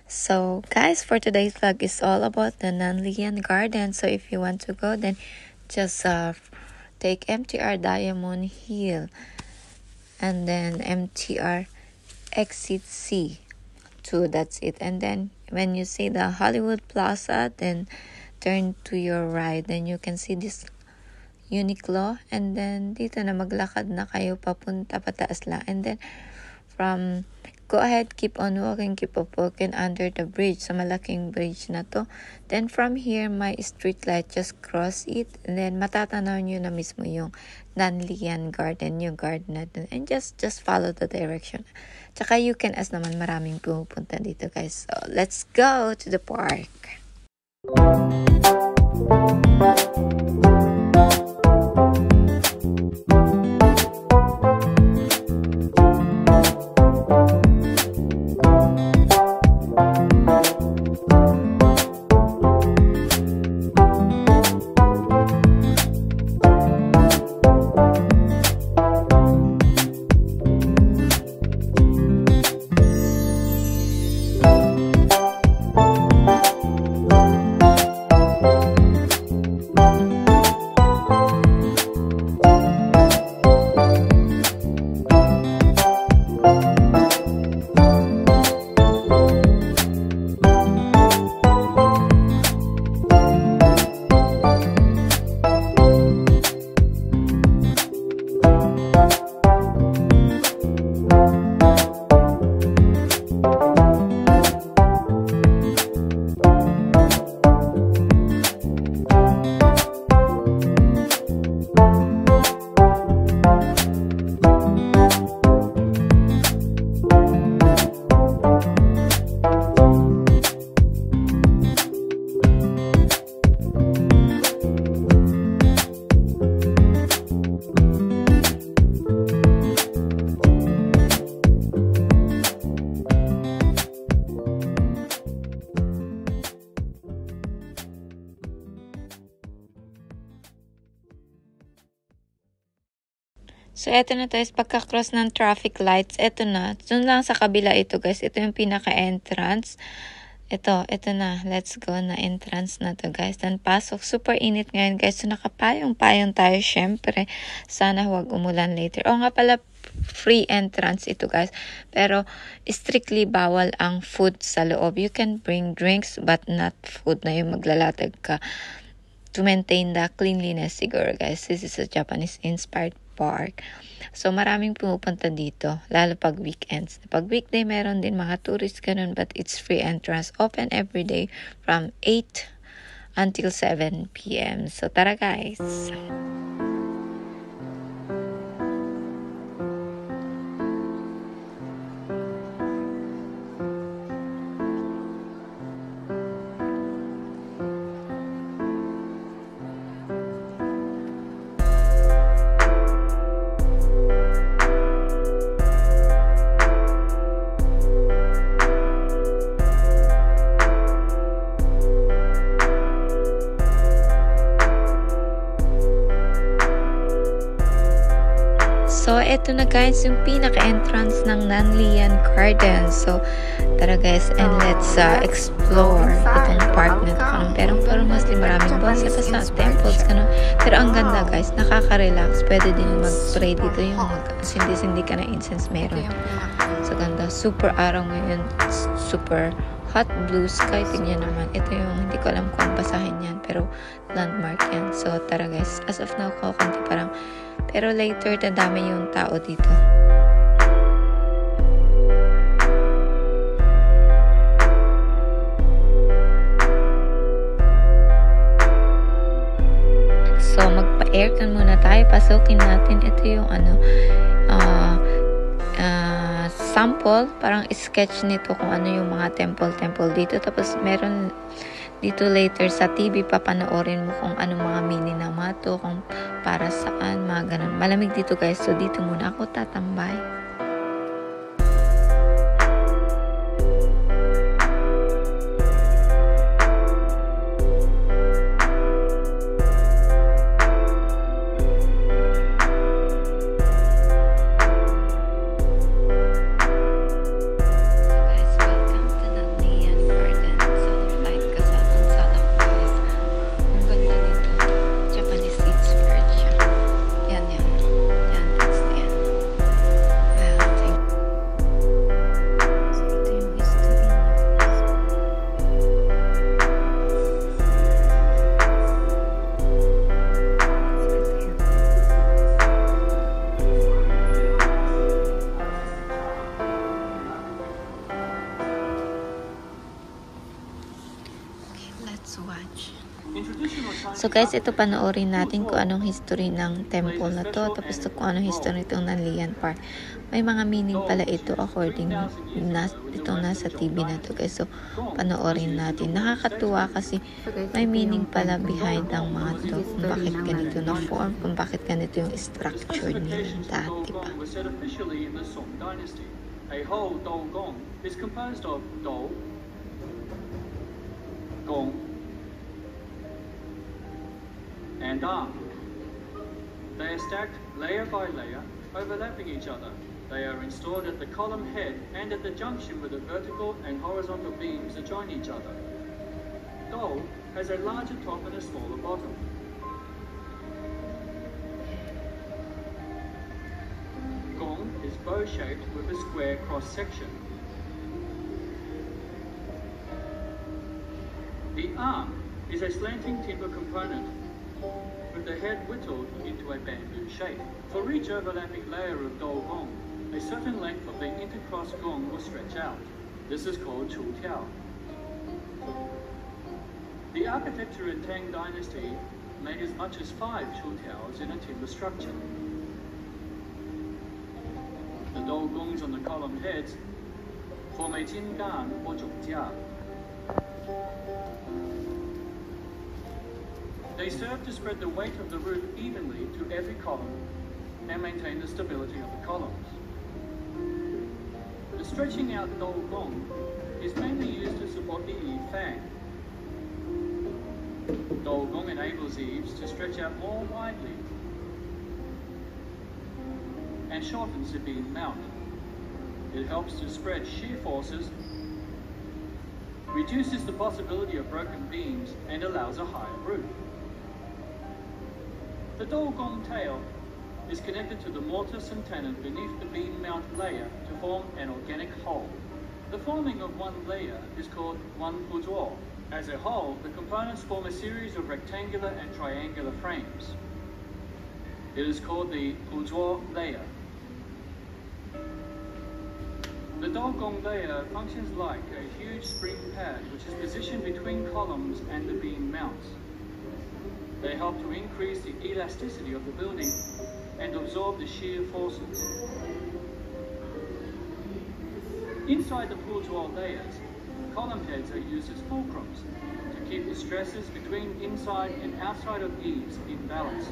So guys, for today's vlog is all about the Nanlian Garden. So if you want to go, then just take MTR Diamond Hill and then MTR Exit C. That's it. And then when you see the Hollywood Plaza, then turn to your right. Then you can see this Uniqlo, and then dito na maglakad na kayo papunta pataas lang. And then from go ahead, keep on walking under the bridge, sa malaking bridge na to. Then from here, my street light, just cross it, and then matatanaw nyo na mismo yung Nanlian Garden, yung garden natin. And just follow the direction. Tsaka you can ask naman, maraming pumupunta dito guys. So let's go to the park. So, eto na to is pagka-cross ng traffic lights. Eto na. Doon lang sa kabila ito guys. Ito yung pinaka-entrance. Ito na. Let's go na entrance na to guys. Then pasok. Super init ngayon guys. So, nakapayong-payong tayo syempre. Sana huwag umulan later. O nga pala, free entrance ito guys. Pero, strictly bawal ang food sa loob. You can bring drinks but not food na yung maglalatag ka. To maintain the cleanliness siguro guys. This is a Japanese-inspired park. So, maraming pumupunta dito, lalo pag weekends. Pag weekday, meron din mga tourists ganun, but it's free entrance. Open every day from 8 until 7 p.m. So, tara guys! So, eto na guys, yung pinaka-entrance ng Nanlian Garden. So, tara guys, and let's explore itong park na ito. Pero mostly maraming bonsai sa temples. Pero ang ganda guys, nakaka-relax. Pwede din mag-pray dito yung sindi ka na incense meron. So, ganda. Super araw ngayon. Super hot blue sky. Tingnan naman. Ito yung, hindi ko alam kung basahin yan. Pero landmark yan. So, tara guys. As of now, konti parang. Pero later, dadami yung tao dito. So, magpa-aircon muna tayo. Pasukin natin. Ito yung sample. Parang sketch nito kung ano yung mga temple dito. Tapos, meron dito later sa TV, papanoorin mo kung ano mga meaning ng mga to, kung para saan, mga ganun. Malamig dito guys, so dito muna ako tatambay. Let's watch. So guys, ito panoorin natin kung anong history ng temple na to, tapos kung anong history itong Nanlian Park. May mga meaning pala ito according itong nasa TV na to guys. So panoorin natin. Nakakatuwa kasi may meaning pala behind ng mga to, kung bakit ganito na form, kung bakit ganito yung structure nila dati pa. A whole Dou Gong is composed of Dou, Gong, and Arm. They are stacked layer by layer, overlapping each other. They are installed at the column head and at the junction where the vertical and horizontal beams adjoin each other. Dou has a larger top and a smaller bottom. Gong is bow-shaped with a square cross-section. The arm is a slanting timber component with the head whittled into a bamboo shape. For each overlapping layer of Dou Gong, a certain length of the intercross gong will stretch out. This is called Chu Tiao. The architecture in Tang Dynasty made as much as 5 Chu Tiaos in a timber structure. The Dou Gongs on the column heads form a Jin Gan or Zhongjia. They serve to spread the weight of the roof evenly to every column and maintain the stability of the columns. The stretching out Dou Gong is mainly used to support the Yi Fang. Dou Gong enables eaves to stretch out more widely and shortens the beam mount. It helps to spread shear forces, reduces the possibility of broken beams, and allows a higher roof. The Dou Gong tail is connected to the mortise and tenon beneath the beam mount layer to form an organic whole. The forming of one layer is called one huzuo. As a whole, the components form a series of rectangular and triangular frames. It is called the huzuo layer. The Dou Gong layer functions like a huge spring pad which is positioned between columns and the beam mounts. They help to increase the elasticity of the building and absorb the shear forces. Inside the huzuo layers, column heads are used as fulcrums to keep the stresses between inside and outside of eaves in balance,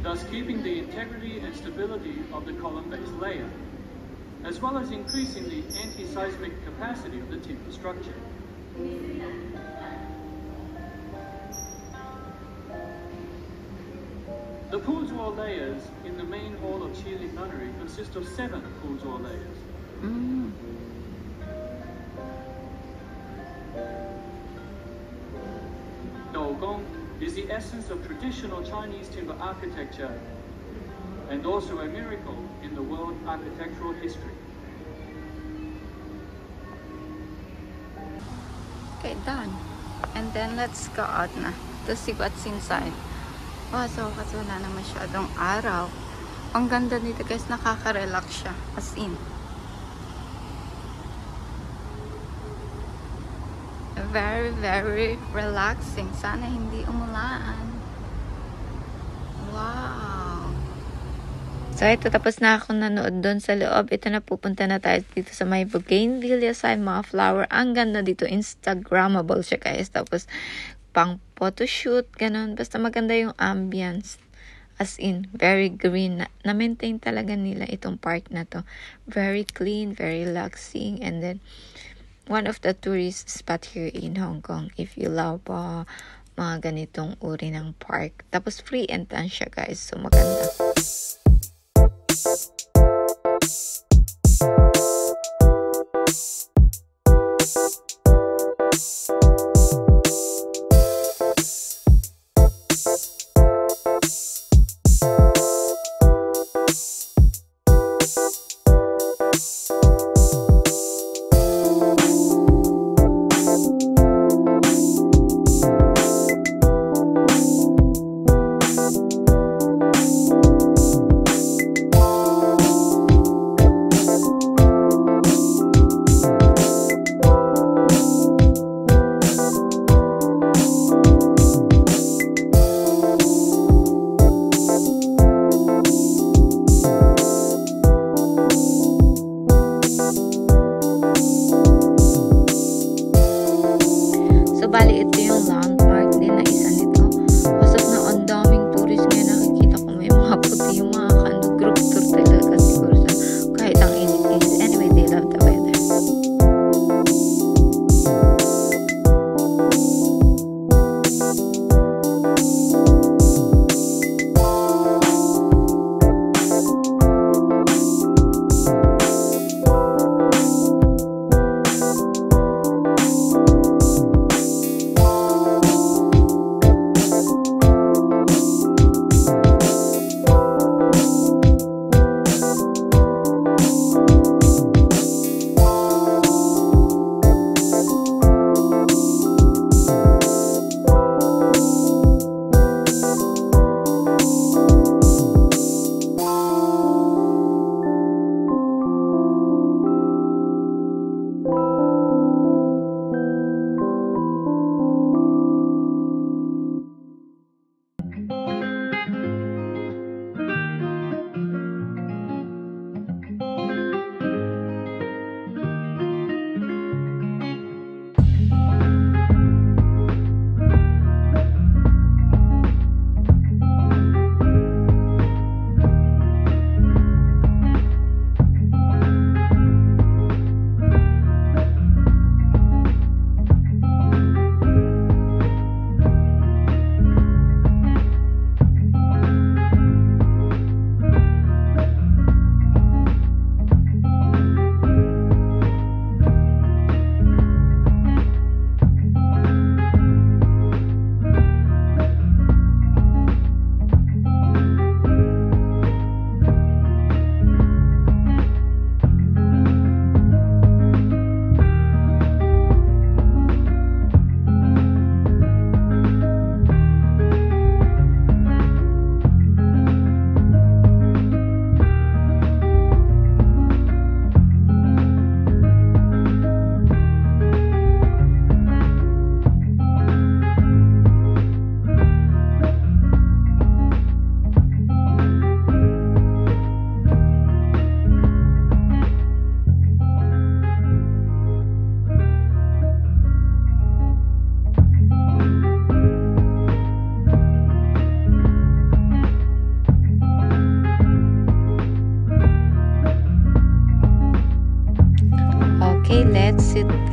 thus keeping the integrity and stability of the column-based layer, as well as increasing the anti-seismic capacity of the timber structure. The huzuo layers in the main hall of Qilin Nunnery consist of 7 huzuo layers. Dou Gong is the essence of traditional Chinese timber architecture and also a miracle in the world architectural history. Okay, done. And then let's go out na to see what's inside. Wow, so kasi wala na masyadong araw. Ang ganda dito guys, nakaka-relax siya. As in. Very, very relaxing. Sana hindi umulan. Wow. So, ito, tapos na ako nanood doon sa loob. Ito na, pupunta na tayo dito sa may Bougainvillea side, mga flower. Ang ganda dito. Instagrammable siya, guys. Tapos, pang photoshoot, ganun. Basta maganda yung ambience. As in, very green. Na-maintain talaga nila itong park na to. Very clean, very relaxing. And then, one of the tourist spot here in Hong Kong. If you love mga ganitong uri ng park. Tapos, free entrance siya, guys. So, maganda.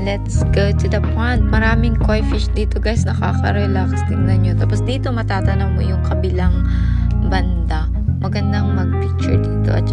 let's go to the pond. Maraming koi fish dito guys, nakaka-relax. Tingnan nyo. Tapos dito matatanaw mo yung kabilang banda. Magandang mag-picture dito at